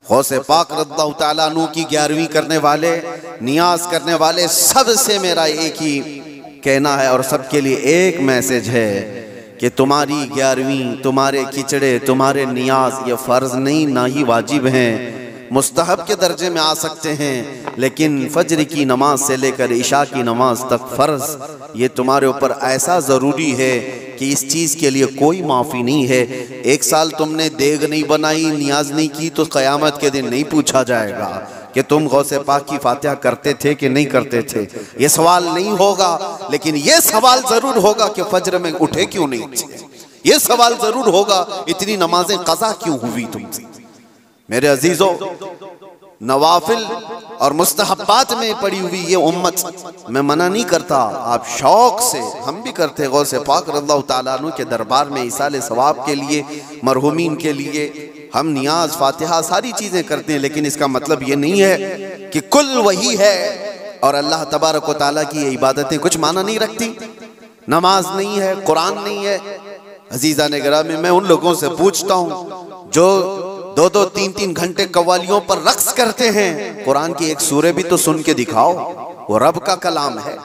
गौसे पाक रज़ियल्लाहु ताला अन्हु की 11वीं करने वाले, नियाज करने वाले, सबसे मेरा एक ही कहना है और सबके लिए एक मैसेज है कि तुम्हारी 11वीं, तुम्हारे खिचड़े, तुम्हारे नियाज ये फ़र्ज नहीं, ना ही वाजिब हैं, मुस्तहब के दर्जे में आ सकते हैं, लेकिन फजर की नमाज से लेकर इशा की नमाज तक फ़र्ज ये तुम्हारे ऊपर ऐसा ज़रूरी है कि इस चीज़ के लिए कोई माफ़ी नहीं है। एक साल तुमने देग नहीं बनाई, नियाज नहीं की, तो क़यामत के दिन नहीं पूछा जाएगा कि तुम गौसे पाक की फातिहा करते थे कि नहीं करते थे। ये सवाल नहीं होगा, लेकिन ये सवाल ज़रूर होगा कि फजर में उठे क्यों नहीं थे। ये सवाल ज़रूर होगा इतनी नमाजें क़ज़ा क्यों हुई तुमसे। मेरे अजीजों, नवाफिल और मुस्तहब्बात में पड़ी हुई ये उम्मत, मैं मना नहीं करता, आप शौक से, हम भी करते गौसे पाक रज़ियल्लाहु ताला अन्हु के दरबार में इसाले सवाब के लिए, मरहुमीन के लिए हम नियाज, फातिहा सारी चीज़ें करते हैं, लेकिन इसका मतलब ये नहीं है कि कुल वही है और अल्लाह तबारक व तआला की ये इबादतें कुछ माना नहीं रखती। नमाज नहीं है, कुरान नहीं है। अजीज़ान गिरामी, मैं उन लोगों से पूछता हूँ जो 2-2, 3-3 घंटे कव्वालियों पर रक्स करते हैं, कुरान की एक सूरे भी तो सुन के दिखाओ। वो रब का कलाम है,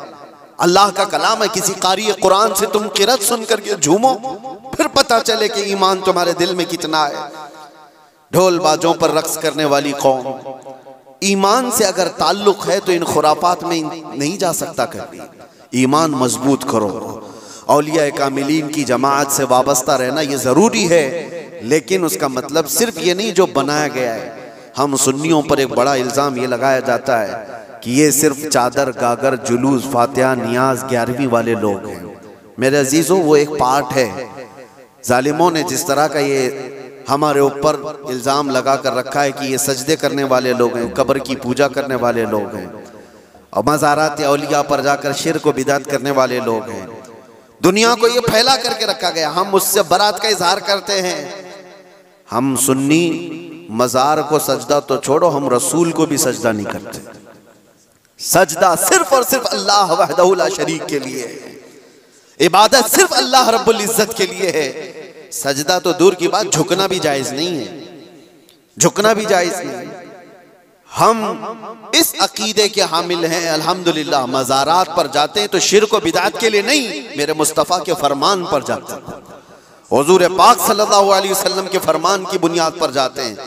अल्लाह का कलाम है। किसी कारी कुरान से तुम किरत सुन करके झूमो, फिर पता चले कि ईमान तुम्हारे दिल में कितना है। ढोल बाजों पर रक्स करने वाली कौम, ईमान से अगर ताल्लुक है तो इन खुराफात में नहीं जा सकता। कभी ईमान मजबूत करो, औलिया कामिलीन की जमात से वाबस्ता रहना ये ज़रूरी है, लेकिन उसका मतलब सिर्फ ये नहीं जो बनाया गया है। हम सुन्नियों पर एक बड़ा इल्ज़ाम ये लगाया जाता है कि ये सिर्फ चादर, गागर, जुलूस, फातिहा, नियाज, 11वीं वाले लोग हैं। मेरे अजीज़ों, वो एक पार्ट है। जालिमों ने जिस तरह का ये हमारे ऊपर इल्ज़ाम लगा कर रखा है कि ये सजदे करने वाले लोग हैं, कब्र की पूजा करने वाले लोग हैं, और मज़ारात औलिया पर जाकर शिर्क व बिदअत करने वाले लोग हैं, दुनिया को ये फैला करके रखा गया। हम उससे बरात का इजहार करते हैं। हम सुन्नी मज़ार को सजदा तो छोड़ो, हम रसूल को भी सजदा नहीं करते। सजदा सिर्फ और सिर्फ अल्लाह वहदहु ला शरीक के लिए है, इबादत सिर्फ अल्लाह रब्बुल इज्जत के लिए है। सजदा तो दूर की बात, झुकना भी जायज नहीं है, झुकना भी जायज नहीं है। हम इस अकीदे के हामिल हैं, अल्हम्दुलिल्लाह। मज़ारात पर जाते हैं तो शिर्क व बिदअत के लिए नहीं, मेरे मुस्तफ़ा के फरमान पर जाते हैं, हुज़ूर पाक सल्लल्लाहु अलैहि वसल्लम के फरमान की बुनियाद पर जाते हैं।